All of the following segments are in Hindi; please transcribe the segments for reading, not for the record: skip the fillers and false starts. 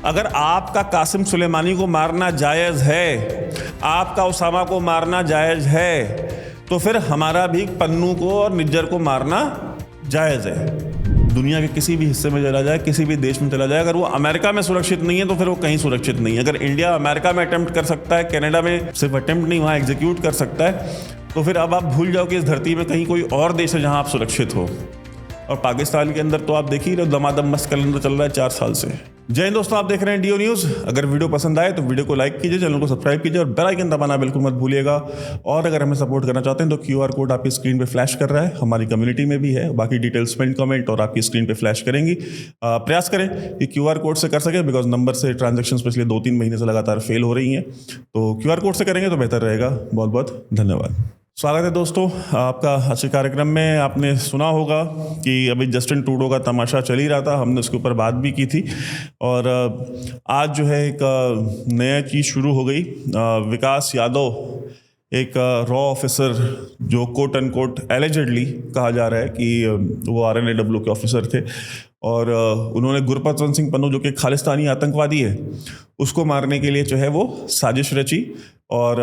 अगर आपका कासिम सुलेमानी को मारना जायज़ है, आपका उसामा को मारना जायज़ है, तो फिर हमारा भी पन्नू को और निज्जर को मारना जायज़ है। दुनिया के किसी भी हिस्से में चला जाए, किसी भी देश में चला जाए, अगर वो अमेरिका में सुरक्षित नहीं है तो फिर वो कहीं सुरक्षित नहीं है। अगर इंडिया अमेरिका में अटेम्प्ट कर सकता है, कनाडा में सिर्फ अटेम्प्ट नहीं, वहाँ एग्जीक्यूट कर सकता है, तो फिर अब आप भूल जाओ कि इस धरती में कहीं कोई और देश है जहाँ आप सुरक्षित हो। और पाकिस्तान के अंदर तो आप देख ही रहे हो, दमादम मस्त कैलेंडर चल रहा है 4 साल से। जय हिंद दोस्तों, आप देख रहे हैं डीओ न्यूज़। अगर वीडियो पसंद आए तो वीडियो को लाइक कीजिए, चैनल को सब्सक्राइब कीजिए और बेल आइकन दबाना बिल्कुल मत भूलिएगा। और अगर हमें सपोर्ट करना चाहते हैं तो QR कोड आपकी स्क्रीन पे फ्लैश कर रहा है, हमारी कम्युनिटी में भी है। बाकी डिटेल्स पिन कमेंट और आपकी स्क्रीन पे फ्लैश करेंगी। प्रयास करें कि QR कोड से कर सके, बिकॉज नंबर से ट्रांजेक्शन पिछले 2-3 महीने से लगातार फेल हो रही हैं, तो QR कोड से करेंगे तो बेहतर रहेगा। बहुत बहुत धन्यवाद। स्वागत है दोस्तों आपका आज के कार्यक्रम में। आपने सुना होगा कि अभी जस्टिन ट्रूडो का तमाशा चल ही रहा था, हमने उसके ऊपर बात भी की थी। और आज जो है एक नया चीज़ शुरू हो गई। विकास यादव, एक रॉ ऑफिसर जो कोट एंड कोट एलिजेडली कहा जा रहा है कि वो RNAW के ऑफिसर थे, और उन्होंने गुरपतवंत सिंह पन्नू जो कि खालिस्तानी आतंकवादी है, उसको मारने के लिए जो है वो साजिश रची। और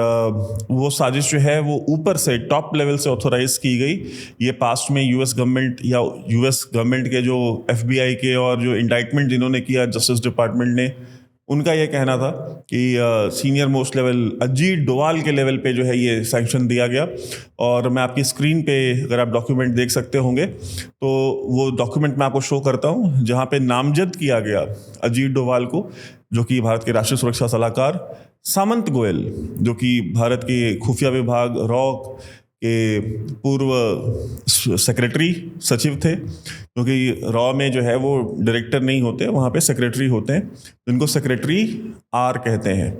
वो साजिश जो है वो ऊपर से टॉप लेवल से ऑथोराइज की गई। ये पास्ट में यूएस गवर्नमेंट के जो FBI के और जो इंडाइटमेंट जिन्होंने किया जस्टिस डिपार्टमेंट ने, उनका ये कहना था कि senior most level Ajit Doval के लेवल पे जो है ये सैंक्शन दिया गया। और मैं आपकी स्क्रीन पे अगर आप डॉक्यूमेंट देख सकते होंगे तो वो डॉक्यूमेंट मैं आपको शो करता हूँ, जहाँ पे नामजद किया गया अजीत डोवाल को, जो कि भारत के राष्ट्रीय सुरक्षा सलाहकार, सामंत गोयल जो कि भारत के खुफिया विभाग रॉ के पूर्व सेक्रेटरी सचिव थे, क्योंकि रॉ में जो है वो डायरेक्टर नहीं होते, वहाँ पे सेक्रेटरी होते हैं, जिनको सेक्रेटरी R कहते हैं।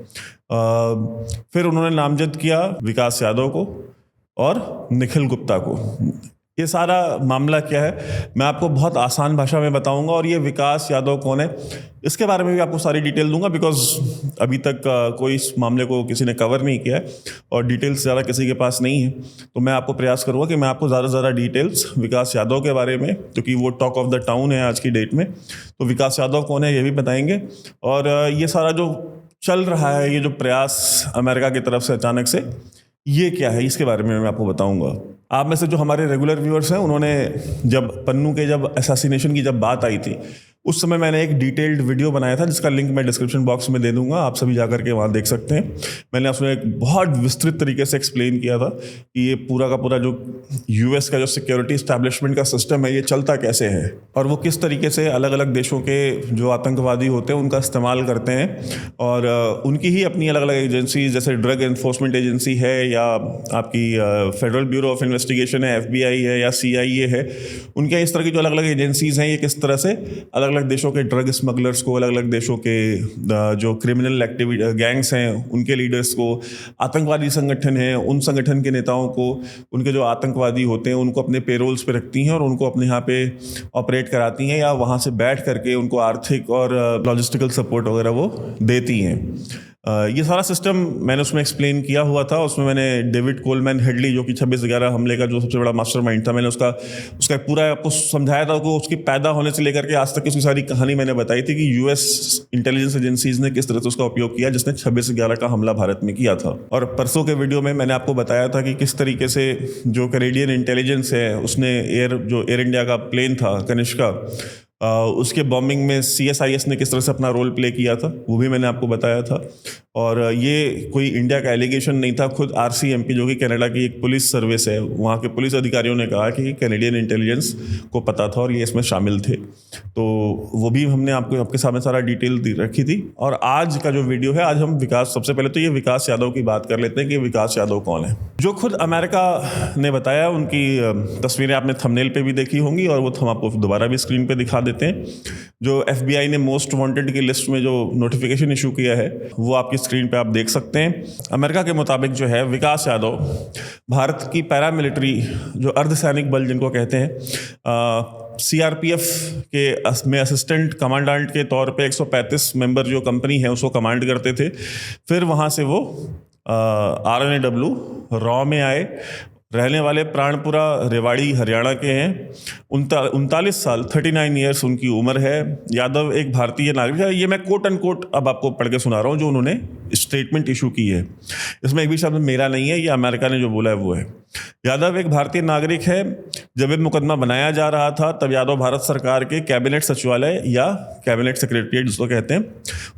फिर उन्होंने नामजद किया विकास यादव को और निखिल गुप्ता को। ये सारा मामला क्या है मैं आपको बहुत आसान भाषा में बताऊंगा, और ये विकास यादव कौन है इसके बारे में भी आपको सारी डिटेल दूंगा, बिकॉज अभी तक कोई इस मामले को किसी ने कवर नहीं किया है और डिटेल्स ज़्यादा किसी के पास नहीं है। तो मैं आपको प्रयास करूंगा कि मैं आपको ज़्यादा डिटेल्स विकास यादव के बारे में, क्योंकि वो टॉक ऑफ द टाउन है आज की डेट में, तो विकास यादव कौन है ये भी बताएंगे। और ये सारा जो चल रहा है, ये जो प्रयास अमेरिका की तरफ से अचानक से, ये क्या है इसके बारे में मैं आपको बताऊंगा। आप में से जो हमारे रेगुलर व्यूअर्स हैं, उन्होंने जब पन्नू के जब असैसिनेशन की जब बात आई थी, उस समय मैंने एक डिटेल्ड वीडियो बनाया था, जिसका लिंक मैं डिस्क्रिप्शन बॉक्स में दे दूंगा, आप सभी जाकर के वहाँ देख सकते हैं। मैंने उसमें एक बहुत विस्तृत तरीके से एक्सप्लेन किया था कि ये पूरा का पूरा जो US का जो सिक्योरिटी इस्टेब्लिशमेंट का सिस्टम है, ये चलता कैसे है और वो किस तरीके से अलग अलग देशों के जो आतंकवादी होते हैं उनका इस्तेमाल करते हैं। और उनकी ही अपनी अलग अलग एजेंसी, जैसे ड्रग एनफोर्समेंट एजेंसी है, या आपकी फेडरल ब्यूरो ऑफ इन्वेस्टिगेशन है, FBI है, या CIA है, उनके इस तरह की जो अलग अलग एजेंसीज हैं, ये किस तरह से अलग अलग देशों के ड्रग स्मगलर्स को, अलग अलग देशों के जो क्रिमिनल एक्टिविटी गैंग्स हैं उनके लीडर्स को, आतंकवादी संगठन हैं उन संगठन के नेताओं को, उनके जो आतंकवादी होते हैं उनको अपने पेरोल्स पे रखती हैं और उनको अपने यहाँ पे ऑपरेट कराती हैं, या वहाँ से बैठ करके उनको आर्थिक और लॉजिस्टिकल सपोर्ट वगैरह वो देती हैं। ये सारा सिस्टम मैंने उसमें एक्सप्लेन किया हुआ था। उसमें मैंने डेविड कोलमैन हेडली, जो कि 26/11 हमले का जो सबसे बड़ा मास्टरमाइंड था, मैंने उसका पूरा आपको समझाया था कि उसकी पैदा होने से लेकर के आज तक की उसकी सारी कहानी मैंने बताई थी कि US इंटेलिजेंस एजेंसीज ने किस तरह से उसका उपयोग किया, जिसने 26/11 का हमला भारत में किया था। और परसों के वीडियो में मैंने आपको बताया था कि किस तरीके से जो कैनेडियन इंटेलिजेंस है उसने जो एयर इंडिया का प्लेन था कनिष्का, उसके बॉम्बिंग में CSIS ने किस तरह से अपना रोल प्ले किया था, वो भी मैंने आपको बताया था। और ये कोई इंडिया का एलिगेशन नहीं था, खुद RCMP जो कि कनाडा की एक पुलिस सर्विस है, वहाँ के पुलिस अधिकारियों ने कहा कि कैनेडियन इंटेलिजेंस को पता था और ये इसमें शामिल थे। तो वो भी हमने आपके सामने सारा डिटेल रखी थी। और आज का जो वीडियो है, आज हम सबसे पहले तो ये विकास यादव की बात कर लेते हैं कि विकास यादव कौन है। जो खुद अमेरिका ने बताया, उनकी तस्वीरें आपने थंबनेल पे भी देखी होंगी और वो हम आपको दोबारा भी स्क्रीन पे दिखा देते हैं। जो FBI ने मोस्ट वांटेड की लिस्ट में जो नोटिफिकेशन इशू किया है वो आपकी स्क्रीन पे आप देख सकते हैं। अमेरिका के मुताबिक जो है विकास यादव भारत की पैरामिलिट्री जो अर्धसैनिक बल जिनको कहते हैं, CRPF में असिस्टेंट कमांडेंट के तौर पे 135 मेंबर जो कंपनी है उसको कमांड करते थे। फिर वहाँ से वो RNAW रॉ में आए रहने वाले प्राणपुरा रेवाड़ी हरियाणा के हैं। 39 साल 39 ईयर्स उनकी उम्र है। यादव एक भारतीय नागरिक है। ये मैं कोट एंड कोट अब आपको पढ़ के सुना रहा हूँ जो उन्होंने स्टेटमेंट इशू की है। इसमें एक भी शब्द मेरा नहीं है, ये अमेरिका ने जो बोला है वो है। यादव एक भारतीय नागरिक है। जब ये मुकदमा बनाया जा रहा था तब यादव भारत सरकार के कैबिनेट सचिवालय या कैबिनेट सेक्रेटरीट जिसको कहते हैं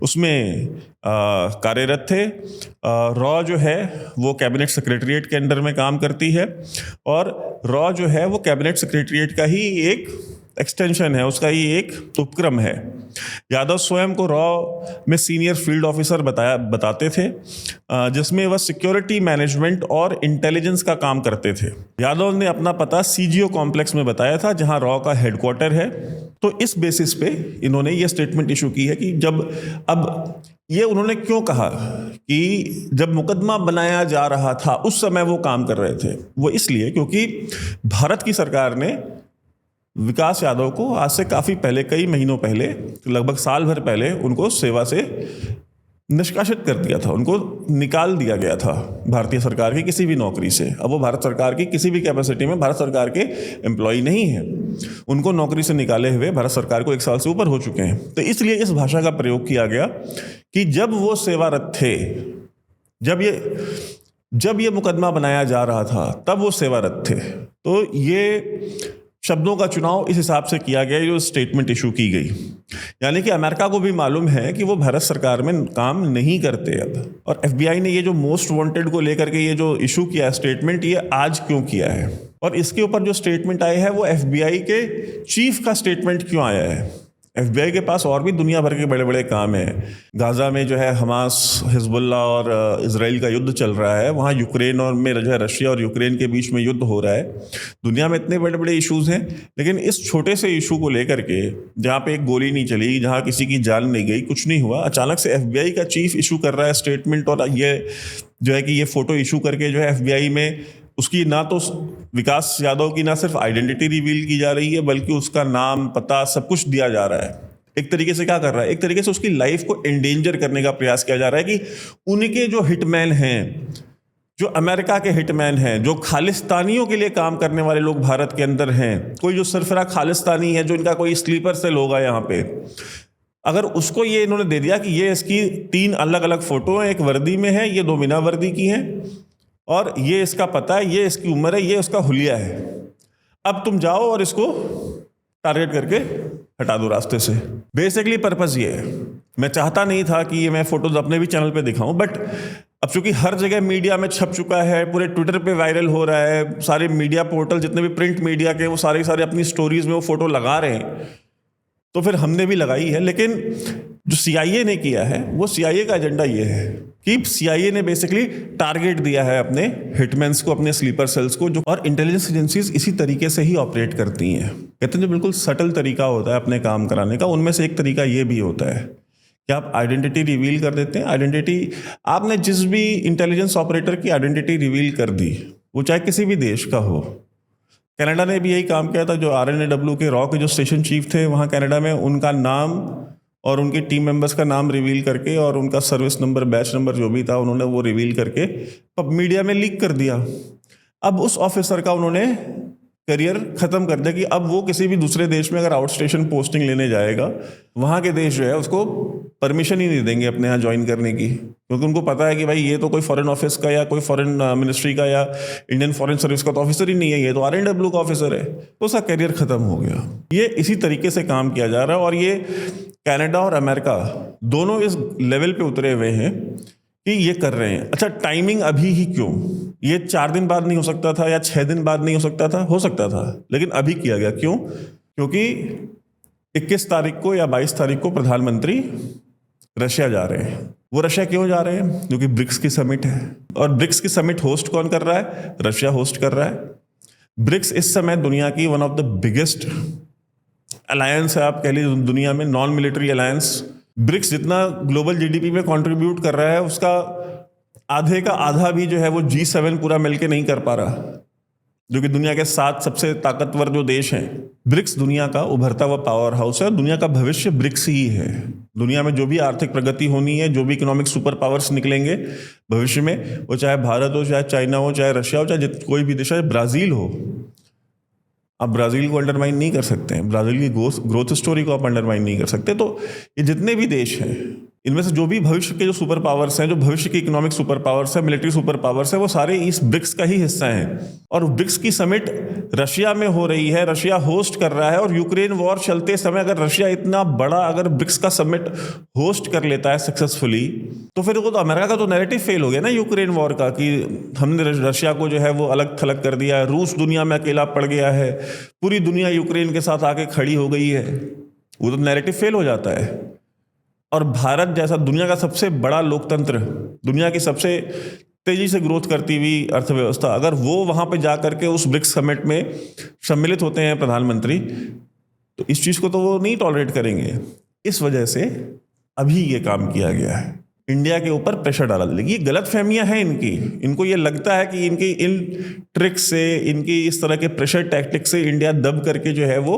उसमें कार्यरत थे। रॉ जो है वो कैबिनेट सेक्रेटरीट के अंडर में काम करती है और रॉ जो है वो कैबिनेट सेक्रेटरीट का ही एक एक्सटेंशन है, उसका ही एक उपक्रम है। यादव स्वयं को रॉ में सीनियर फील्ड ऑफिसर बताते थे जिसमें वह सिक्योरिटी मैनेजमेंट और इंटेलिजेंस का काम करते थे। यादव ने अपना पता सीजीओ कॉम्प्लेक्स में बताया था जहां रॉ का हेडक्वार्टर है। तो इस बेसिस पे इन्होंने ये स्टेटमेंट इशू की है कि अब ये उन्होंने क्यों कहा कि जब मुकदमा बनाया जा रहा था उस समय वो काम कर रहे थे, वो इसलिए क्योंकि भारत की सरकार ने विकास यादव को आज से काफ़ी पहले, कई महीनों पहले, लगभग साल भर पहले उनको सेवा से निष्कासित कर दिया था, उनको निकाल दिया गया था भारतीय सरकार की किसी भी नौकरी से। अब वो भारत सरकार की किसी भी कैपेसिटी में भारत सरकार के एम्प्लॉय नहीं है, उनको नौकरी से निकाले हुए भारत सरकार को 1 साल से ऊपर हो चुके हैं। तो इसलिए इस भाषा का प्रयोग किया गया कि जब वो सेवारत थे, जब ये मुकदमा बनाया जा रहा था तब वो सेवारत थे। तो ये शब्दों का चुनाव इस हिसाब से किया गया जो स्टेटमेंट इशू की गई। यानी कि अमेरिका को भी मालूम है कि वो भारत सरकार में काम नहीं करते अब। और एफबीआई ने ये जो मोस्ट वांटेड को लेकर के ये जो इशू किया है स्टेटमेंट, ये आज क्यों किया है और इसके ऊपर जो स्टेटमेंट आया है वो एफबीआई के चीफ का स्टेटमेंट क्यों आया है। एफबीआई के पास और भी दुनिया भर के बड़े बड़े काम हैं। गाज़ा में जो है हमास, हिजबुल्ला और इजराइल का युद्ध चल रहा है, वहाँ यूक्रेन और में जो है रशिया और यूक्रेन के बीच में युद्ध हो रहा है। दुनिया में इतने बड़े बड़े इश्यूज़ हैं, लेकिन इस छोटे से इशू को लेकर के जहाँ पे एक गोली नहीं चली, जहाँ किसी की जान नहीं गई, कुछ नहीं हुआ, अचानक से एफबीआई का चीफ इशू कर रहा है स्टेटमेंट। और ये जो है कि ये फ़ोटो इशू करके जो है एफबीआई में उसकी ना तो विकास यादव की ना सिर्फ आइडेंटिटी रिवील की जा रही है बल्कि उसका नाम, पता, सब कुछ दिया जा रहा है। एक तरीके से क्या कर रहा है, एक तरीके से उसकी लाइफ को एंडेंजर करने का प्रयास किया जा रहा है कि उनके जो हिटमैन हैं, जो अमेरिका के हिटमैन हैं, जो खालिस्तानियों के लिए काम करने वाले लोग भारत के अंदर हैं, कोई जो सरफरा खालिस्तानी है, जो इनका कोई स्लीपर सेल होगा यहाँ पे, अगर उसको ये इन्होंने दे दिया कि ये इसकी 3 अलग अलग फोटो हैं, एक वर्दी में है, ये 2 बिना वर्दी की हैं, और ये इसका पता है, ये इसकी उम्र है, ये उसका हुलिया है, अब तुम जाओ और इसको टारगेट करके हटा दो रास्ते से। बेसिकली पर्पस ये है। मैं चाहता नहीं था कि ये मैं फोटोज अपने भी चैनल पे दिखाऊं, बट अब चूंकि हर जगह मीडिया में छप चुका है, पूरे ट्विटर पे वायरल हो रहा है, सारे मीडिया पोर्टल जितने भी प्रिंट मीडिया के वो सारे अपनी स्टोरीज में वो फोटो लगा रहे हैं, तो फिर हमने भी लगाई है। लेकिन जो सीआईए ने किया है, वो सीआईए का एजेंडा ये है कि सीआईए ने बेसिकली टारगेट दिया है अपने हिटमैन्स को, अपने स्लीपर सेल्स को, जो और इंटेलिजेंस एजेंसीज इसी तरीके से ही ऑपरेट करती हैं। कहते हैं जो बिल्कुल सटल तरीका होता है अपने काम कराने का, उनमें से एक तरीका ये भी होता है कि आप आइडेंटिटी रिवील कर देते हैं। आइडेंटिटी आपने जिस भी इंटेलिजेंस ऑपरेटर की आइडेंटिटी रिवील कर दी, वो चाहे किसी भी देश का हो। कनाडा ने भी यही काम किया था। जो RNAW के रॉ के जो स्टेशन चीफ थे वहाँ कनाडा में, उनका नाम और उनके टीम मेंबर्स का नाम रिवील करके और उनका सर्विस नंबर, बैच नंबर जो भी था, उन्होंने वो रिवील करके मीडिया में लीक कर दिया। अब उस ऑफिसर का उन्होंने करियर ख़त्म कर दिया कि अब वो किसी भी दूसरे देश में अगर आउट स्टेशन पोस्टिंग लेने जाएगा, वहाँ के देश जो है उसको परमिशन ही नहीं देंगे अपने यहाँ ज्वाइन करने की, क्योंकि उनको पता है कि भाई ये तो कोई फॉरेन ऑफिस का या कोई फॉरेन मिनिस्ट्री का या इंडियन फॉरेन सर्विस का तो ऑफिसर ही नहीं है, ये तो RNAW का ऑफिसर है। तो उसका करियर ख़त्म हो गया। ये इसी तरीके से काम किया जा रहा है और ये कनाडा और अमेरिका दोनों इस लेवल पे उतरे हुए हैं कि ये कर रहे हैं। अच्छा, टाइमिंग अभी ही क्यों? ये 4 दिन बाद नहीं हो सकता था या 6 दिन बाद नहीं हो सकता था, लेकिन अभी किया गया। क्यों? क्योंकि 21 तारीख को या 22 तारीख को प्रधानमंत्री रशिया जा रहे हैं। वो रशिया क्यों जा रहे हैं? क्योंकि ब्रिक्स की समिट है, और ब्रिक्स की समिट होस्ट कौन कर रहा है? रशिया होस्ट कर रहा है। ब्रिक्स इस समय दुनिया की one of the biggest alliance है, आप कह लीजिए दुनिया में, नॉन मिलिट्री अलायंस। ब्रिक्स जितना ग्लोबल GDP में कंट्रीब्यूट कर रहा है, उसका आधे का आधा भी जो है वो G7 पूरा मिलके नहीं कर पा रहा। जो कि दुनिया के 7 सबसे ताकतवर जो देश हैं। ब्रिक्स दुनिया का उभरता हुआ पावर हाउस है। दुनिया का भविष्य ब्रिक्स ही है। दुनिया में जो भी आर्थिक प्रगति होनी है, जो भी इकोनॉमिक सुपर पावर्स निकलेंगे भविष्य में, वो चाहे भारत हो, चाहे चाइना हो, चाहे रशिया हो, चाहे कोई भी देश है, ब्राज़ील हो, आप ब्राज़ील को अंडरमाइन नहीं कर सकते हैं। ब्राज़ील की ग्रोथ स्टोरी को आप अंडरमाइन नहीं कर सकते। तो ये जितने भी देश हैं, इनमें से जो भी भविष्य के जो सुपर पावर्स हैं, जो भविष्य की इकोनॉमिक सुपर पावर्स हैं, मिलिट्री सुपर पावर्स हैं, वो सारे इस ब्रिक्स का ही हिस्सा हैं। और ब्रिक्स की समिट रशिया में हो रही है, रशिया होस्ट कर रहा है। और यूक्रेन वॉर चलते समय अगर रशिया इतना बड़ा अगर ब्रिक्स का समिट होस्ट कर लेता है सक्सेसफुली, तो फिर वो तो अमेरिका का तो नैरेटिव फेल हो गया ना यूक्रेन वॉर का, कि हमने रशिया को जो है वो अलग थलग कर दिया है, रूस दुनिया में अकेला पड़ गया है, पूरी दुनिया यूक्रेन के साथ आके खड़ी हो गई है। वो तो नैरेटिव फेल हो जाता है। और भारत जैसा दुनिया का सबसे बड़ा लोकतंत्र, दुनिया की सबसे तेजी से ग्रोथ करती हुई अर्थव्यवस्था, अगर वो वहां पे जा करके उस ब्रिक्स समिट में सम्मिलित होते हैं प्रधानमंत्री, तो इस चीज को तो वो नहीं टॉलरेट करेंगे। इस वजह से अभी ये काम किया गया है, इंडिया के ऊपर प्रेशर डाला। लेकिन ये गलत फहमियां हैं इनकी। इनको ये लगता है कि इनकी इन ट्रिक्स से, इनकी इस तरह के प्रेशर टैक्टिक्स से इंडिया दब करके जो है वो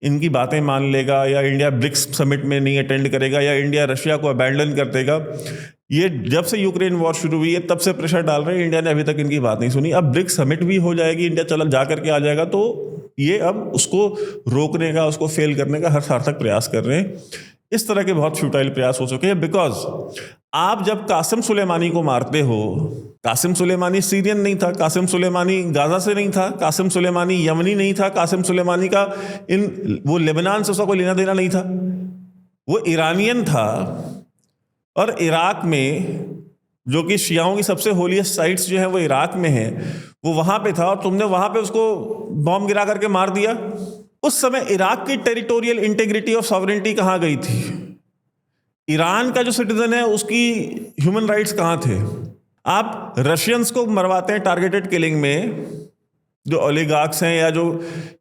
इनकी बातें मान लेगा, या इंडिया ब्रिक्स समिट में नहीं अटेंड करेगा, या इंडिया रशिया को अबैंडन कर देगा। ये जब से यूक्रेन वॉर शुरू हुई है तब से प्रेशर डाल रहे हैं। इंडिया ने अभी तक इनकी बात नहीं सुनी। अब ब्रिक्स समिट भी हो जाएगी, इंडिया चला जा करके आ जाएगा, तो ये अब उसको रोकने का, उसको फेल करने का हर सार्थक प्रयास कर रहे हैं। इस तरह के बहुत फ्यूटाइल प्रयास हो चुके हैं। बिकॉज आप जब कासिम सुलेमानी को मारते हो, कासिम सुलेमानी सीरियन नहीं था, कासिम सुलेमानी गाजा से नहीं था, कासिम सुलेमानी यमनी नहीं था, कासिम सुलेमानी का वो लेबनान से उसका कोई लेना देना नहीं था, वो ईरानियन था। और इराक में जो कि शियाओं की सबसे होलीएस्ट साइट्स जो है वो इराक में है, वो वहां पे था, और तुमने वहां पे उसको बॉम्ब गिरा करके मार दिया। उस समय इराक की टेरिटोरियल इंटीग्रिटी और सॉवरेनिटी कहां गई थी? ईरान का जो सिटीजन है उसकी ह्यूमन राइट्स कहां थे? आप रशियंस को मरवाते हैं टारगेटेड किलिंग में, जो ओलिगार्क्स हैं या जो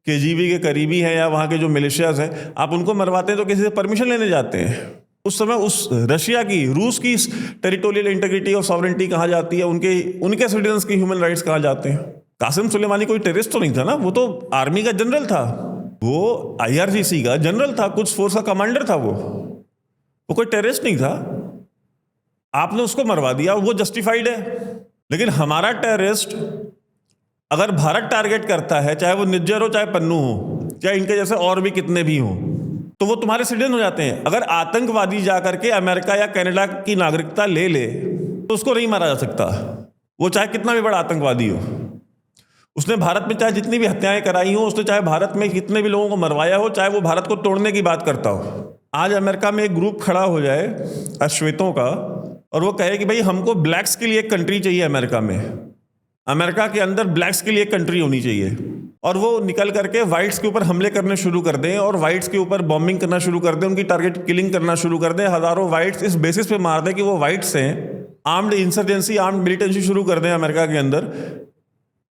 केजीबी के करीबी हैं या वहां के जो मिलिशियाज हैं, आप उनको मरवाते हैं तो किसी से परमिशन लेने जाते हैं। उस समय उस रशिया की, रूस की टेरिटोरियल इंटीग्रिटी और सॉवरेनिटी कहां जाती है? उनके सिटीजन्स की ह्यूमन राइट्स कहां जाते हैं? कासिम सुलेमानी कोई टेररिस्ट तो नहीं था ना, वो तो आर्मी का जनरल था, वो IRGC का जनरल था, कुछ फोर्स का कमांडर था, वो कोई टेररिस्ट नहीं था। आपने उसको मरवा दिया, वो जस्टिफाइड है। लेकिन हमारा टेररिस्ट अगर भारत टारगेट करता है, चाहे वो निज्जर हो, चाहे पन्नू हो, चाहे इनके जैसे और भी कितने भी हों, तो वो तुम्हारे सिटीजन हो जाते हैं। अगर आतंकवादी जाकर के अमेरिका या कनाडा की नागरिकता ले ले तो उसको नहीं मारा जा सकता, वो चाहे कितना भी बड़ा आतंकवादी हो। उसने भारत में चाहे जितनी भी हत्याएं कराई हो, उसने चाहे भारत में कितने भी लोगों को मरवाया हो, चाहे वो भारत को तोड़ने की बात करता हो। आज अमेरिका में एक ग्रुप खड़ा हो जाए अश्वेतों का, और वो कहे कि भाई हमको ब्लैक्स के लिए एक कंट्री चाहिए अमेरिका में, अमेरिका के अंदर ब्लैक्स के लिए एक कंट्री होनी चाहिए, और वो निकल करके वाइट्स के ऊपर हमले करने शुरू कर दें और वाइट्स के ऊपर बॉम्बिंग करना शुरू कर दें, उनकी टारगेट किलिंग करना शुरू कर दें, हजारों वाइट्स इस बेसिस पे मार दें कि वो वाइट्स हैं, आर्म्ड इंसर्जेंसी, आर्म्ड मिलिटेंसी शुरू कर दें अमेरिका के अंदर।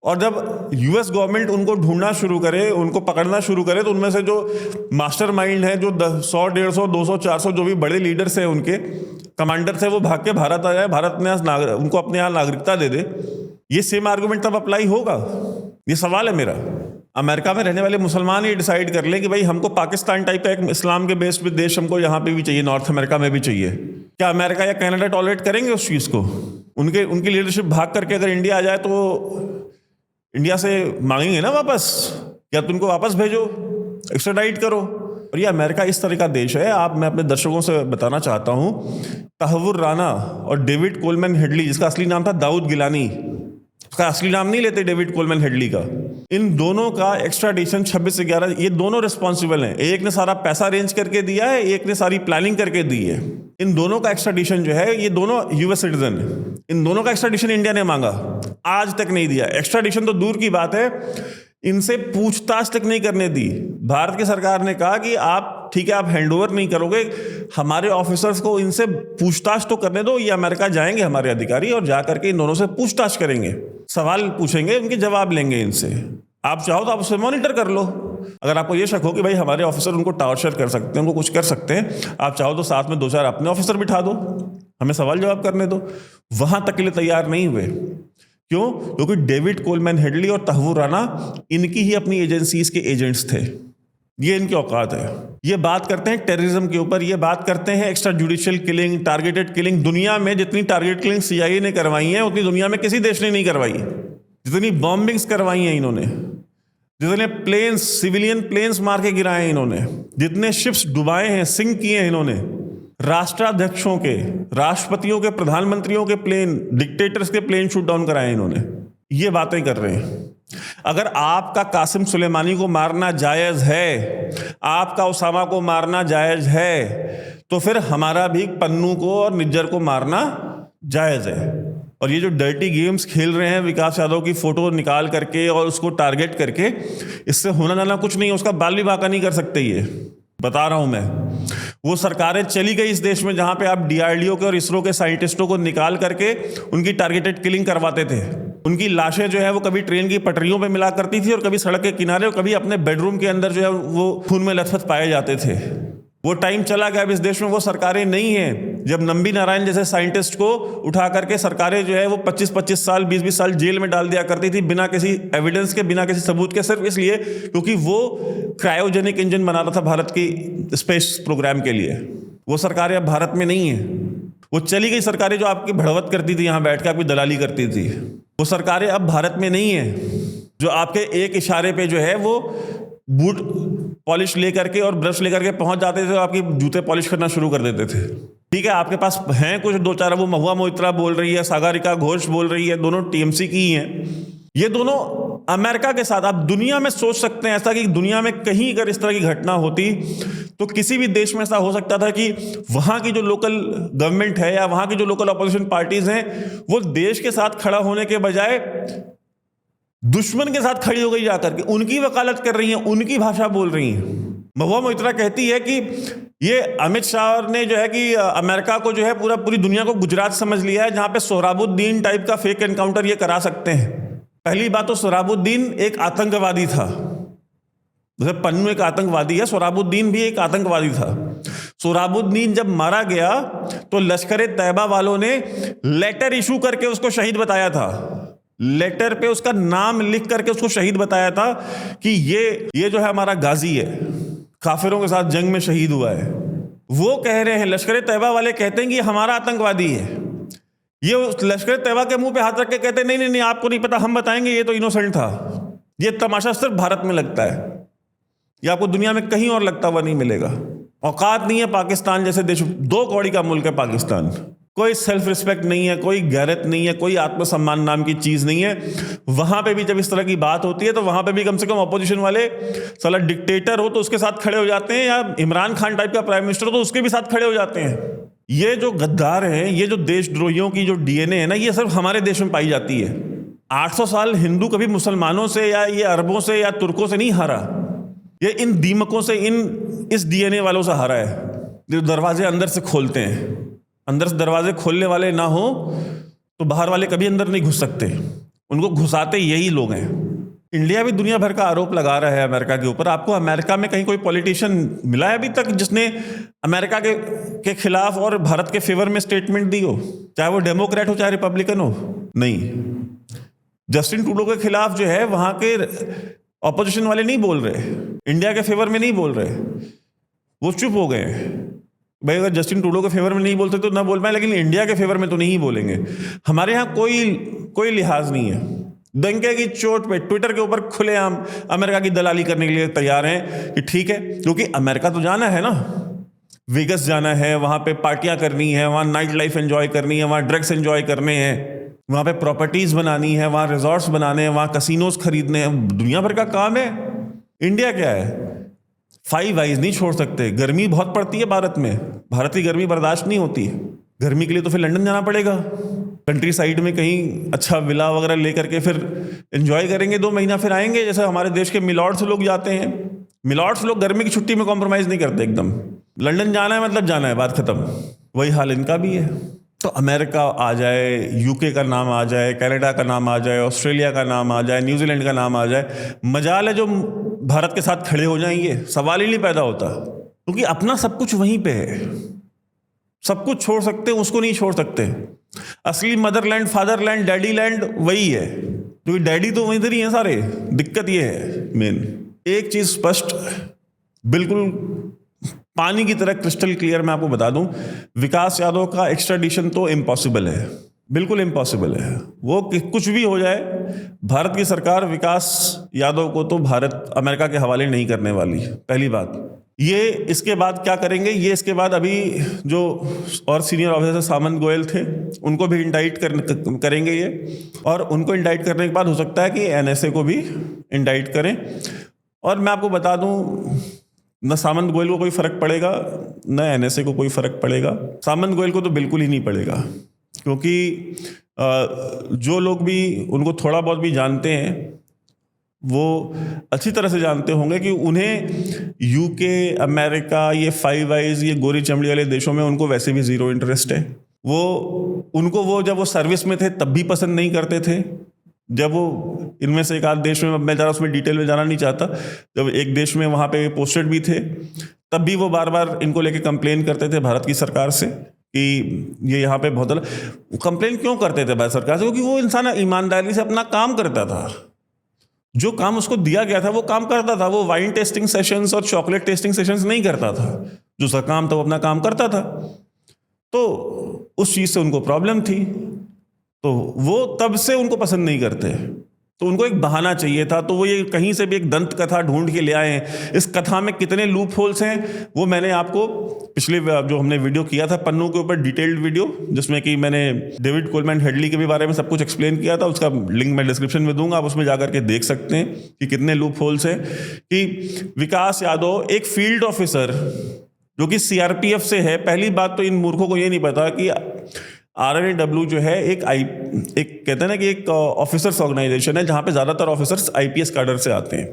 और जब यूएस गवर्नमेंट उनको ढूंढना शुरू करे, उनको पकड़ना शुरू करे, तो उनमें से जो मास्टरमाइंड है, जो 100, 150, 200, 400 जो भी बड़े लीडर्स हैं, उनके कमांडर्स हैं, वो भाग के भारत आ जाए, भारत में उनको अपने यहाँ नागरिकता दे दे। ये सेम आर्गुमेंट तब अप्लाई होगा? ये सवाल है मेरा। अमेरिका में रहने वाले मुसलमान ही डिसाइड कर लें कि भाई हमको पाकिस्तान टाइप का एक इस्लाम के बेस्ड देश हमको यहाँ पे भी चाहिए, नॉर्थ अमेरिका में भी चाहिए, क्या अमेरिका या कनाडा टॉलरेट करेंगे उस चीज़ को? उनकी लीडरशिप भाग करके अगर इंडिया आ जाए तो इंडिया से मांगेंगे ना वापस, क्या तुमको वापस भेजो, एक्स्ट्राडाइट करो। और ये अमेरिका इस तरह का देश है। मैं अपने दर्शकों से बताना चाहता हूँ, तहव्वुर राना और डेविड कोलमैन हेडली, जिसका असली नाम था दाऊद गिलानी, उसका असली नाम नहीं लेते डेविड कोलमैन हेडली का, इन दोनों का एक्स्ट्राडिशन 26/11, ये दोनों रिस्पॉन्सिबल हैं। एक ने सारा पैसा अरेंज करके दिया है, एक ने सारी प्लानिंग करके दी है। इन दोनों का एक्स्ट्राडिशन जो है, ये दोनों यूएस सिटीजन है, इन दोनों का एक्स्ट्राडिशन इंडिया ने मांगा, आज तक नहीं दिया। एक्स्ट्राडिशन तो दूर की बात है, इनसे पूछताछ तक नहीं करने दी। भारत की सरकार ने कहा कि आप ठीक है, आप हैंडओवर नहीं करोगे, हमारे ऑफिसर्स को इनसे पूछताछ तो करने दो। ये अमेरिका जाएंगे हमारे अधिकारी और जाकर के इन दोनों से पूछताछ करेंगे, सवाल पूछेंगे, उनके जवाब लेंगे इनसे। आप चाहो तो आप उसे मॉनिटर कर लो। अगर आपको ये शक हो कि भाई हमारे ऑफिसर उनको टॉर्चर कर सकते हैं, उनको कुछ कर सकते हैं, आप चाहो तो साथ में 2-4 अपने ऑफिसर बिठा दो, हमें सवाल जवाब करने दो। वहां तक के लिए तैयार नहीं हुए। क्यों? क्योंकि डेविड कोलमैन हेडली और तहव्वुर राना इनकी ही अपनी एजेंसीज के एजेंट्स थे। ये इनकी औकात है। ये बात करते हैं टेररिज्म के ऊपर, ये बात करते हैं extra judicial killing, targeted killing. दुनिया में जितनी टारगेट किलिंग CIA ने करवाई है उतनी दुनिया में किसी देश ने नहीं करवाई। जितनी बॉम्बिंग्स करवाई हैं इन्होंने, जितने प्लेन्स, सिविलियन प्लेन्स मार के गिराए हैं इन्होंने, जितने शिप्स डुबाए हैं, सिंक किए हैं इन्होंने, राष्ट्राध्यक्षों के, राष्ट्रपतियों के, प्रधानमंत्रियों के प्लेन, डिक्टेटर्स के प्लेन शूट डाउन कराए इन्होंने। ये बातें कर रहे हैं। अगर आपका कासिम सुलेमानी को मारना जायज है, आपका उसामा को मारना जायज है, तो फिर हमारा भी पन्नू को और निज्जर को मारना जायज है। और ये जो डर्टी गेम्स खेल रहे हैं विकास यादव की फोटो निकाल करके और उसको टारगेट करके, इससे होना जाना कुछ नहीं है। उसका बाल भी बाका नहीं कर सकते। ये बता रहा हूं मैं। वो सरकारें चली गई इस देश में जहां पे आप DRDO के और इसरो के साइंटिस्टों को निकाल करके उनकी टारगेटेड किलिंग करवाते थे। उनकी लाशें जो है वो कभी ट्रेन की पटरियों पे मिला करती थी और कभी सड़क के किनारे और कभी अपने बेडरूम के अंदर जो है वो खून में लथपथ पाए जाते थे। वो टाइम चला गया। अब इस देश में वो सरकारें नहीं हैं जब नंबी नारायण जैसे साइंटिस्ट को उठा करके सरकारें जो है वो 25-25 साल, 20-20 साल जेल में डाल दिया करती थी बिना किसी एविडेंस के, बिना किसी सबूत के, सिर्फ इसलिए क्योंकि वो क्रायोजेनिक इंजन बना रहा था भारत की स्पेस प्रोग्राम के लिए। वो सरकारें अब भारत में नहीं है। वो चली गई सरकारें जो आपकी भड़वत करती थी, यहाँ बैठ के आपकी दलाली करती थी। वो सरकारें अब भारत में नहीं है जो आपके एक इशारे पे जो है वो बूट पॉलिश लेकर के और ब्रश लेकर के पहुंच जाते थे और आपकी जूते पॉलिश करना शुरू कर देते थे। ठीक है, आपके पास हैं कुछ दो चार, वो महुआ मोइत्रा बोल रही है, सागरिका घोष बोल रही है, दोनों TMC की ही हैं। ये दोनों अमेरिका के साथ, आप दुनिया में सोच सकते हैं ऐसा कि दुनिया में कहीं अगर इस तरह की घटना होती तो किसी भी देश में ऐसा हो सकता था कि वहां की जो लोकल गवर्नमेंट है या वहां की जो लोकल अपोजिशन पार्टीज हैं वो देश के साथ खड़ा होने के बजाय दुश्मन के साथ खड़ी हो गई जाकर के, उनकी वकालत कर रही हैं, उनकी भाषा बोल रही हैं। महुआ मोइत्रा कहती है कि ये अमित शाह ने जो है कि अमेरिका को जो है पूरी दुनिया को गुजरात समझ लिया है जहां पे सोहराबुद्दीन टाइप का फेक एनकाउंटर ये करा सकते हैं। पहली बात तो सोहराबुद्दीन एक आतंकवादी था। जैसे पन्नू एक आतंकवादी है, सोहराबुद्दीन भी एक आतंकवादी था। सोहराबुद्दीन जब मारा गया तो लश्कर तैयबा वालों ने लेटर इशू करके उसको शहीद बताया था। लेटर पे उसका नाम लिख करके उसको शहीद बताया था कि ये जो है हमारा गाजी है, काफिरों के साथ जंग में शहीद हुआ है। वो कह रहे हैं, लश्कर तैयबा वाले कहते हैं कि ये हमारा आतंकवादी है। ये लश्कर तैयबा के मुंह पे हाथ रख के कहते हैं नहीं, आपको नहीं पता, हम बताएंगे, ये तो इनोसेंट था। ये तमाशा सिर्फ भारत में लगता है, ये आपको दुनिया में कहीं और लगता हुआ नहीं मिलेगा। औकात नहीं है पाकिस्तान जैसे देश, 2 कौड़ी का मुल्क है पाकिस्तान। कोई सेल्फ रिस्पेक्ट नहीं है, कोई गैरत नहीं है, कोई आत्मसम्मान नाम की चीज नहीं है। वहां पे भी जब इस तरह की बात होती है तो वहां पे भी कम से कम अपोजिशन वाले, साला डिक्टेटर हो तो उसके साथ खड़े हो जाते हैं, या इमरान खान टाइप का प्राइम मिनिस्टर हो तो उसके भी साथ खड़े हो जाते हैं। ये जो गद्दार हैं, ये जो देशद्रोहियों की जो DNA है ना, ये सिर्फ हमारे देश में पाई जाती है। 800 साल हिंदू कभी मुसलमानों से या ये अरबों से या तुर्कों से नहीं हारा। ये इन दीमकों से, इस DNA वालों से हारा है जो दरवाजे अंदर से खोलते हैं। अंदर से दरवाजे खोलने वाले ना हो तो बाहर वाले कभी अंदर नहीं घुस सकते, उनको घुसाते यही लोग हैं। इंडिया भी दुनिया भर का आरोप लगा रहा है अमेरिका के ऊपर। आपको अमेरिका में कहीं कोई पॉलिटिशियन मिला है अभी तक जिसने अमेरिका के खिलाफ और भारत के फेवर में स्टेटमेंट दी हो, चाहे वो डेमोक्रेट हो चाहे रिपब्लिकन हो? नहीं। जस्टिन ट्रूडो के खिलाफ जो है वहां के ऑपोजिशन वाले नहीं बोल रहे, इंडिया के फेवर में नहीं बोल रहे, वो चुप हो गए। भाई अगर जस्टिन ट्रूडो के फेवर में नहीं बोलते तो ना बोल पाए, लेकिन इंडिया के फेवर में तो नहीं बोलेंगे। हमारे यहाँ कोई लिहाज नहीं है। डंके की चोट पे ट्विटर के ऊपर खुलेआम अमेरिका की दलाली करने के लिए तैयार हैं कि ठीक है, क्योंकि अमेरिका तो जाना है ना, वेगस जाना है, वहां पे पार्टियां करनी है, वहां नाइट लाइफ एंजॉय करनी है, वहां ड्रग्स एंजॉय करने हैं, वहां पे प्रॉपर्टीज बनानी है, वहां रिजॉर्ट्स बनाने हैं, वहां कसिनोज खरीदने हैं, दुनिया भर का काम है। इंडिया क्या है, 5 आइज नहीं छोड़ सकते। गर्मी बहुत पड़ती है भारत में, भारत की गर्मी बर्दाश्त नहीं होती। गर्मी के लिए तो फिर लंदन जाना पड़ेगा, कंट्री साइड में कहीं अच्छा विला वगैरह लेकर के फिर एंजॉय करेंगे 2 महीना, फिर आएंगे। जैसे हमारे देश के मिलॉर्ड्स लोग जाते हैं, मिलॉर्ड्स लोग गर्मी की छुट्टी में कॉम्प्रोमाइज नहीं करते एकदम। लंदन जाना है मतलब जाना है, बात खत्म। वही हाल इनका भी है। तो अमेरिका आ जाए, यूके का नाम आ जाए, कनाडा का नाम आ जाए, ऑस्ट्रेलिया का नाम आ जाए, न्यूजीलैंड का नाम आ जाए, मजाल है जो भारत के साथ खड़े हो जाएंगे, सवाल ही नहीं पैदा होता, क्योंकि अपना सब कुछ वहीं पे है। सब कुछ छोड़ सकते हैं, उसको नहीं छोड़ सकते। असली मदरलैंड, फादरलैंड, डैडी लैंड वही है, क्योंकि डैडी तो वहीं इधर ही है सारे। दिक्कत ये है मेन, एक चीज स्पष्ट, बिल्कुल पानी की तरह क्रिस्टल क्लियर मैं आपको बता दूं, विकास यादव का एक्स्ट्राडिशन तो इम्पॉसिबल है, बिल्कुल इम्पॉसिबल है। वो कुछ भी हो जाए, भारत की सरकार विकास यादव को तो भारत अमेरिका के हवाले नहीं करने वाली, पहली बात। ये इसके बाद क्या करेंगे, ये इसके बाद अभी जो और सीनियर ऑफिसर सामंत गोयल थे उनको भी इंडाइट करेंगे ये, और उनको इंडाइट करने के बाद हो सकता है कि एनएसए को भी इंडाइट करें। और मैं आपको बता दूं, न सामंत गोयल को कोई फर्क पड़ेगा, न एनएसए को कोई फर्क पड़ेगा। सामंत गोयल को तो बिल्कुल ही नहीं पड़ेगा, क्योंकि जो लोग भी उनको थोड़ा बहुत भी जानते हैं वो अच्छी तरह से जानते होंगे कि उन्हें यूके, अमेरिका, ये फाइव आइज, ये गोरी चमड़ी वाले देशों में उनको वैसे भी जीरो इंटरेस्ट है। वो जब वो सर्विस में थे तब भी पसंद नहीं करते थे, जब वो इनमें से एक आध देश में, मैं ज़रा उसमें डिटेल में जाना नहीं चाहता, जब एक देश में वहाँ पे पोस्टेड भी थे तब भी वो बार बार इनको लेके कंप्लेन करते थे भारत की सरकार से कि ये यहाँ पे बहुत कंप्लेन क्यों करते थे भारत सरकार से, क्योंकि वो इंसान ईमानदारी से अपना काम करता था, जो काम उसको दिया गया था वो काम करता था। वो वाइन टेस्टिंग सेशंस और चॉकलेट टेस्टिंग सेशंस नहीं करता था, जो उसका काम था वो अपना काम करता था। तो उस चीज़ से उनको प्रॉब्लम थी, तो वो तब से उनको पसंद नहीं करते, तो उनको एक बहाना चाहिए था। तो वो ये कहीं से भी एक दंत कथा ढूंढ के ले आए हैं। इस कथा में कितने लूप होल्स हैं वो मैंने आपको पिछले जो हमने वीडियो किया था पन्नू के ऊपर, डिटेल्ड वीडियो, जिसमें कि मैंने डेविड कोलमैन हेडली के भी बारे में सब कुछ एक्सप्लेन किया था, उसका लिंक मैं डिस्क्रिप्शन में दूंगा, आप उसमें जाकर के देख सकते हैं कि कितने लूप होल्स हैं। कि विकास यादव एक फील्ड ऑफिसर जो कि सीआरपीएफ से है, पहली बात तो इन मूर्खों को ये नहीं पता कि RRAW जो है एक कहते हैं ना कि एक ऑफिसर्स ऑर्गेनाइजेशन है, जहाँ पे ज़्यादातर ऑफिसर्स IPS कैडर से आते हैं,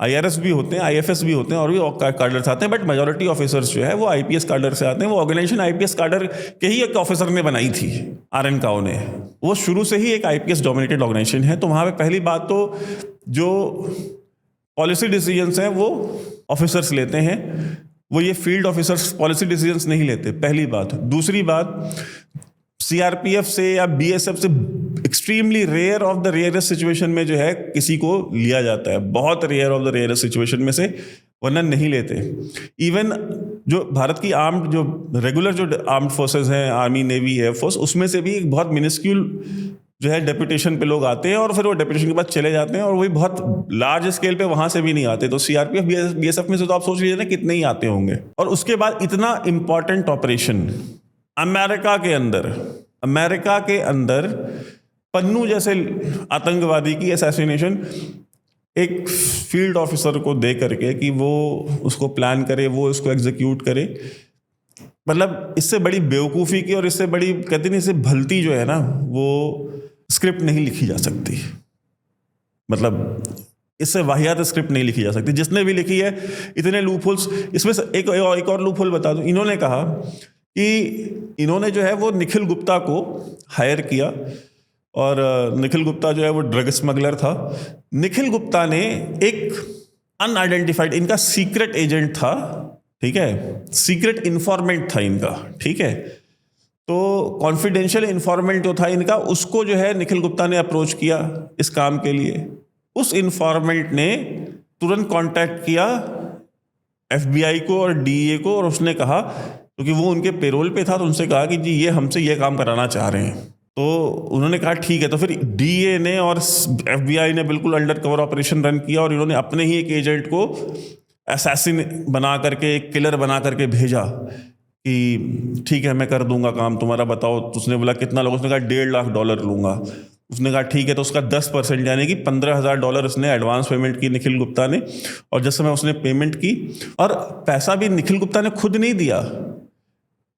IRS भी होते हैं, IFS भी होते हैं, और भी कैडर से आते हैं, बट मेजॉरिटी ऑफिसर्स जो है वो IPS कैडर से आते हैं। वो ऑर्गेनाइजेशन IPS कैडर के ही एक ऑफिसर ने बनाई थी, RN काओ ने। वो शुरू से ही एक IPS डोमिनेटेड ऑर्गेनाइजेशन है। तो वहाँ पे पहली बात तो जो पॉलिसी डिसीजंस हैं वो ऑफिसर्स लेते हैं, वो ये फील्ड ऑफिसर्स पॉलिसी डिसीजंस नहीं लेते, पहली बात। दूसरी बात, CRPF से या BSF से extremely rare of the rarest situation में जो है किसी को लिया जाता है, बहुत rare of the rarest situation में से, वरना नहीं लेते। इवन जो भारत की आर्म्ड, जो रेगुलर जो आर्म्ड फोर्सेस हैं, आर्मी, नेवी, एयरफोर्स, उसमें से भी एक बहुत मिनिस्क्यूल जो है डेपुटेशन पे लोग आते हैं, और फिर वो डेपुटेशन के बाद चले जाते हैं, और वही बहुत लार्ज स्केल पे वहां से भी नहीं आते। तो CRPF, BSF में से तो आप सोच लीजिए ना कितने ही आते होंगे। और उसके बाद इतना इंपॉर्टेंट ऑपरेशन अमेरिका के अंदर पन्नू जैसे आतंकवादी की असैसिनेशन एक फील्ड ऑफिसर को दे करके कि वो उसको प्लान करे, वो उसको एग्जीक्यूट करे, मतलब इससे बड़ी बेवकूफ़ी की और इससे बड़ी, कहते नहीं, इससे भलती जो है ना, वो स्क्रिप्ट नहीं लिखी जा सकती। मतलब इससे वाहियात स्क्रिप्ट नहीं लिखी जा सकती, जिसने भी लिखी है। इतने लूपहोल्स इसमें एक और लूपहोल बता दूं, इन्होंने कहा कि इन्होंने जो है वो निखिल गुप्ता को हायर किया, और निखिल गुप्ता जो है वो ड्रग स्मगलर था। निखिल गुप्ता ने एक अनआइडेंटिफाइड, इनका सीक्रेट एजेंट था, ठीक है, सीक्रेट इन्फॉर्मेंट था इनका, ठीक है। तो कॉन्फिडेंशियल इन्फॉर्मेंट जो था इनका, उसको जो है निखिल गुप्ता ने अप्रोच किया इस काम के लिए। उस इन्फॉर्मेंट ने तुरंत कांटेक्ट किया FBI को और DEA को, और उसने कहा, क्योंकि वो उनके पेरोल पे था, तो उनसे कहा कि जी ये हमसे ये काम कराना चाह रहे हैं। तो उन्होंने कहा ठीक है। तो फिर DEA ने और FBI ने बिल्कुल अंडर कवर ऑपरेशन रन किया, और इन्होंने अपने ही एक एजेंट को असैसिन बना करके, एक किलर बना करके भेजा कि ठीक है मैं कर दूंगा काम तुम्हारा, बताओ। तो उसने बोला कितना लोग, उसने कहा $1.5 लाख लूंगा। उसने कहा ठीक है। तो उसका 10% यानी कि $15,000 उसने एडवांस पेमेंट की निखिल गुप्ता ने। और जिस समय उसने पेमेंट की, और पैसा भी निखिल गुप्ता ने खुद नहीं दिया,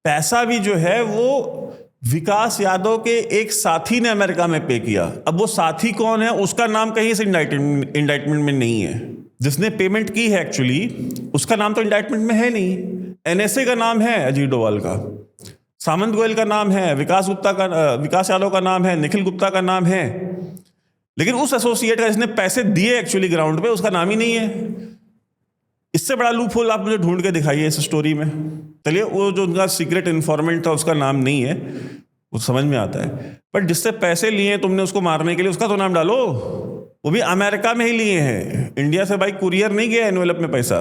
पैसा भी जो है वो विकास यादव के एक साथी ने अमेरिका में पे किया। अब वो साथी कौन है उसका नाम कहीं से इंडाइटमेंट में नहीं है। जिसने पेमेंट की है एक्चुअली उसका नाम तो इंडाइटमेंट में है नहीं। NSA का नाम है अजीत डोवाल का, सामंत गोयल का नाम है, विकास यादव का नाम है, निखिल गुप्ता का नाम है, लेकिन उस एसोसिएट का जिसने पैसे दिए एक्चुअली ग्राउंड पे, उसका नाम ही नहीं है। इससे बड़ा लूप होल आप मुझे ढूंढ के दिखाइए इस स्टोरी में। चलिए, वो जो उनका सीक्रेट इन्फॉर्मेंट था उसका नाम नहीं है, वो समझ में आता है। बट जिससे पैसे लिए तुमने उसको मारने के लिए, उसका तो नाम डालो। वो भी अमेरिका में ही लिए हैं, इंडिया से भाई कुरियर नहीं गया एनवेलप में पैसा,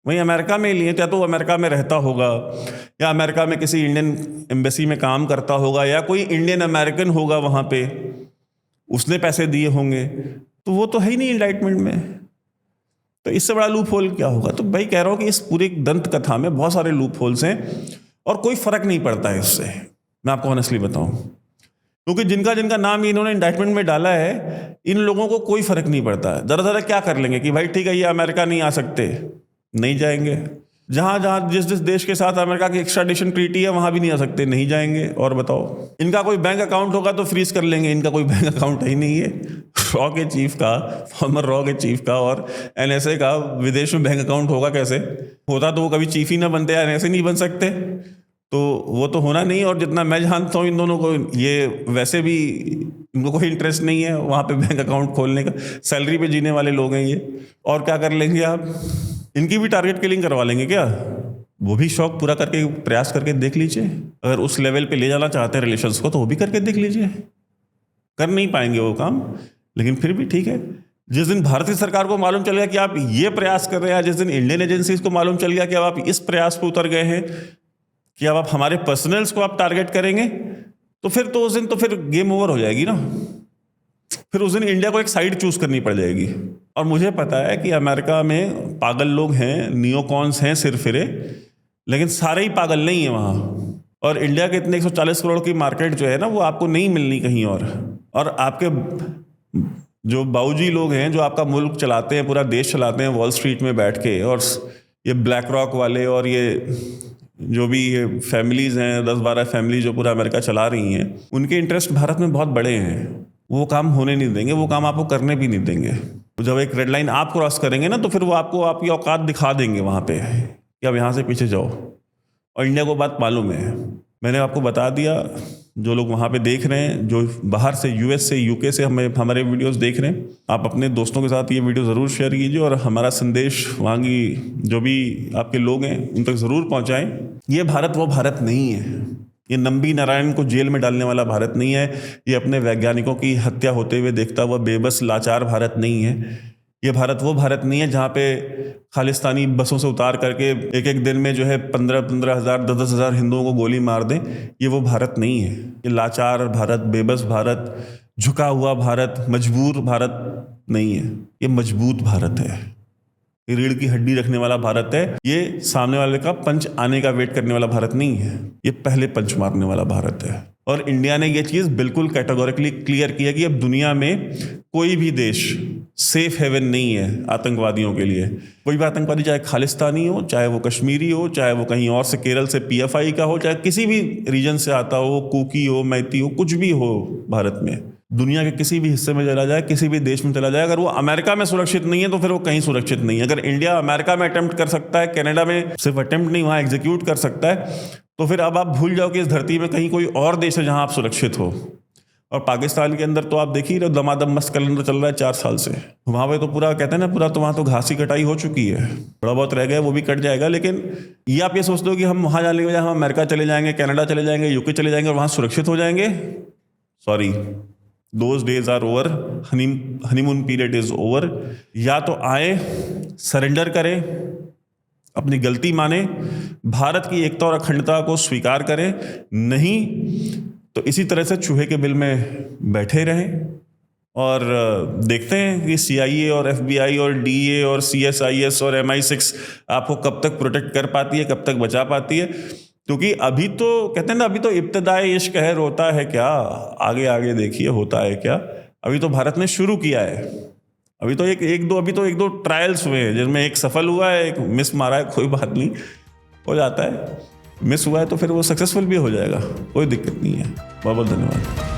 वहीं अमेरिका में ही लिए। या तो अमेरिका में रहता होगा, या अमेरिका में किसी इंडियन एम्बेसी में काम करता होगा, या कोई इंडियन अमेरिकन होगा वहाँ पे, उसने पैसे दिए होंगे। तो वो तो है ही नहीं इंडाइटमेंट में, तो इससे बड़ा लूप होल क्या होगा। तो भाई कह रहा हूँ कि इस पूरी दंत कथा में बहुत सारे लूप होल्स हैं और कोई फर्क नहीं पड़ता है इससे, मैं आपको ऑनेस्टली बताऊं। क्योंकि जिनका जिनका नाम इन्होंने इंडाइटमेंट में डाला है, इन लोगों को कोई फर्क नहीं पड़ता है। जरा जरा क्या कर लेंगे कि भाई ठीक है ये अमेरिका नहीं आ सकते, नहीं जाएंगे। जहां जहां जिस जिस देश के साथ अमेरिका की एक्स्ट्राडिशन ट्रीटी है वहां भी नहीं आ सकते, नहीं जाएंगे। और बताओ, इनका कोई बैंक अकाउंट होगा तो फ्रीज कर लेंगे, इनका कोई बैंक अकाउंट ही नहीं है। रॉ के चीफ का, फॉर्मर रॉ के चीफ का और एनएसए का विदेश में बैंक अकाउंट होगा कैसे? होता तो वो कभी चीफ ही ना बनते, एनएसए नहीं बन सकते, तो वो तो होना नहीं। और जितना मैं जानता हूँ इन दोनों को, ये वैसे भी इनको कोई इंटरेस्ट नहीं है वहाँ पे बैंक अकाउंट खोलने का, सैलरी पे जीने वाले लोग हैं ये। और क्या कर लेंगे आप, इनकी भी टारगेट किलिंग करवा लेंगे क्या? वो भी शौक पूरा करके प्रयास करके देख लीजिए। अगर उस लेवल पे ले जाना चाहते हैं रिलेशंस को तो वो भी करके देख लीजिए। कर नहीं पाएंगे वो काम, लेकिन फिर भी ठीक है। जिस दिन भारतीय सरकार को मालूम चल गया कि आप ये प्रयास कर रहे हैं, जिस दिन इंडियन एजेंसीज को मालूम चल गया कि अब आप इस प्रयास पे उतर गए हैं कि अब आप हमारे पर्सनल्स को आप टारगेट करेंगे, तो फिर तो उस दिन तो फिर गेम ओवर हो जाएगी ना। फिर उस दिन इंडिया को एक साइड चूज करनी पड़ जाएगी। और मुझे पता है कि अमेरिका में पागल लोग हैं, नियोकॉन्स हैं सिरफिरे, लेकिन सारे ही पागल नहीं है वहाँ। और इंडिया के इतने 140 करोड़ की मार्केट जो है ना, वो आपको नहीं मिलनी कहीं और आपके जो बाऊजी लोग हैं जो आपका मुल्क चलाते हैं, पूरा देश चलाते हैं वॉल स्ट्रीट में बैठ के, और ये ब्लैक रॉक वाले और ये जो भी ये फैमिलीज़ हैं, 10-12 फैमिली जो पूरा अमेरिका चला रही हैं, उनके इंटरेस्ट भारत में बहुत बड़े हैं। वो काम होने नहीं देंगे, वो काम आपको करने भी नहीं देंगे। तो जब एक रेड लाइन आप क्रॉस करेंगे ना, तो फिर वो आपको आपकी औकात दिखा देंगे वहाँ पे कि अब यहाँ से पीछे जाओ। और इंडिया को बात मालूम है, मैंने आपको बता दिया। जो लोग वहाँ पे देख रहे हैं, जो बाहर से यूएस से यूके से हमारे वीडियोस देख रहे हैं, आप अपने दोस्तों के साथ ये वीडियो ज़रूर शेयर कीजिए और हमारा संदेश वहाँ की जो भी आपके लोग हैं उन तक ज़रूर पहुँचाएं। ये भारत वो भारत नहीं है, ये नंबी नारायण को जेल में डालने वाला भारत नहीं है, ये अपने वैज्ञानिकों की हत्या होते हुए देखता हुआ बेबस लाचार भारत नहीं है। ये भारत वो भारत नहीं है जहाँ पे खालिस्तानी बसों से उतार करके एक एक दिन में जो है 15-15 हज़ार 10-10 हज़ार हिंदुओं को गोली मार दें। ये वो भारत नहीं है। ये लाचार भारत, बेबस भारत, झुका हुआ भारत, मजबूर भारत नहीं है। ये मजबूत भारत है, ये रीढ़ की हड्डी रखने वाला भारत है। ये सामने वाले का पंच आने का वेट करने वाला भारत नहीं है, ये पहले पंच मारने वाला भारत है। और इंडिया ने ये चीज़ बिल्कुल कैटेगोरिकली क्लियर किया कि अब दुनिया में कोई भी देश सेफ हेवन नहीं है आतंकवादियों के लिए। कोई भी आतंकवादी, चाहे खालिस्तानी हो, चाहे वो कश्मीरी हो, चाहे वो कहीं और से केरल से पीएफआई का हो, चाहे किसी भी रीजन से आता हो, कुकी हो, मैती हो, कुछ भी हो, भारत में दुनिया के किसी भी हिस्से में चला जाए, किसी भी देश में चला जाए, अगर वो अमेरिका में सुरक्षित नहीं है तो फिर वो कहीं सुरक्षित नहीं है। अगर इंडिया अमेरिका में अटेम्प्ट कर सकता है, कनाडा में सिर्फ अटेम्प्ट नहीं, वहाँ एग्जीक्यूट कर सकता है, तो फिर अब आप भूल जाओ कि इस धरती में कहीं कोई और देश है जहाँ आप सुरक्षित हो। और पाकिस्तान के अंदर तो आप देखिए रहे, दमादम मस्त कैलेंडर चल रहा है 4 साल से। वहाँ पे तो पूरा कहते हैं ना, पूरा तो वहाँ तो घास की कटाई हो चुकी है, थोड़ा बहुत रह गया वो भी कट जाएगा। लेकिन ये आप ये सोचते हो कि हम वहाँ जाने के बजाय हम अमेरिका चले जाएंगे, कनाडा चले जाएंगे, यूके चले जाएंगे और वहाँ सुरक्षित हो जाएंगे। Sorry, those days are over, honeymoon period is over. या तो आए, सरेंडर करें, अपनी गलती माने, भारत की एकता और अखंडता को स्वीकार करें, नहीं तो इसी तरह से चूहे के बिल में बैठे रहें। और देखते हैं कि CIA और FBI और DA और CSIS और MI6 आपको कब तक प्रोटेक्ट कर पाती है, कब तक बचा पाती है। क्योंकि अभी तो कहते हैं ना, अभी तो इब्तिदाए इश्क है, रोता है क्या, आगे आगे देखिए होता है क्या। अभी तो भारत ने शुरू किया है, अभी तो एक दो ट्रायल्स हुए हैं जिनमें एक सफल हुआ है, एक मिस मारा है, कोई बात नहीं, हो जाता है। मिस हुआ है तो फिर वो सक्सेसफुल भी हो जाएगा, कोई दिक्कत नहीं है। बहुत बहुत धन्यवाद।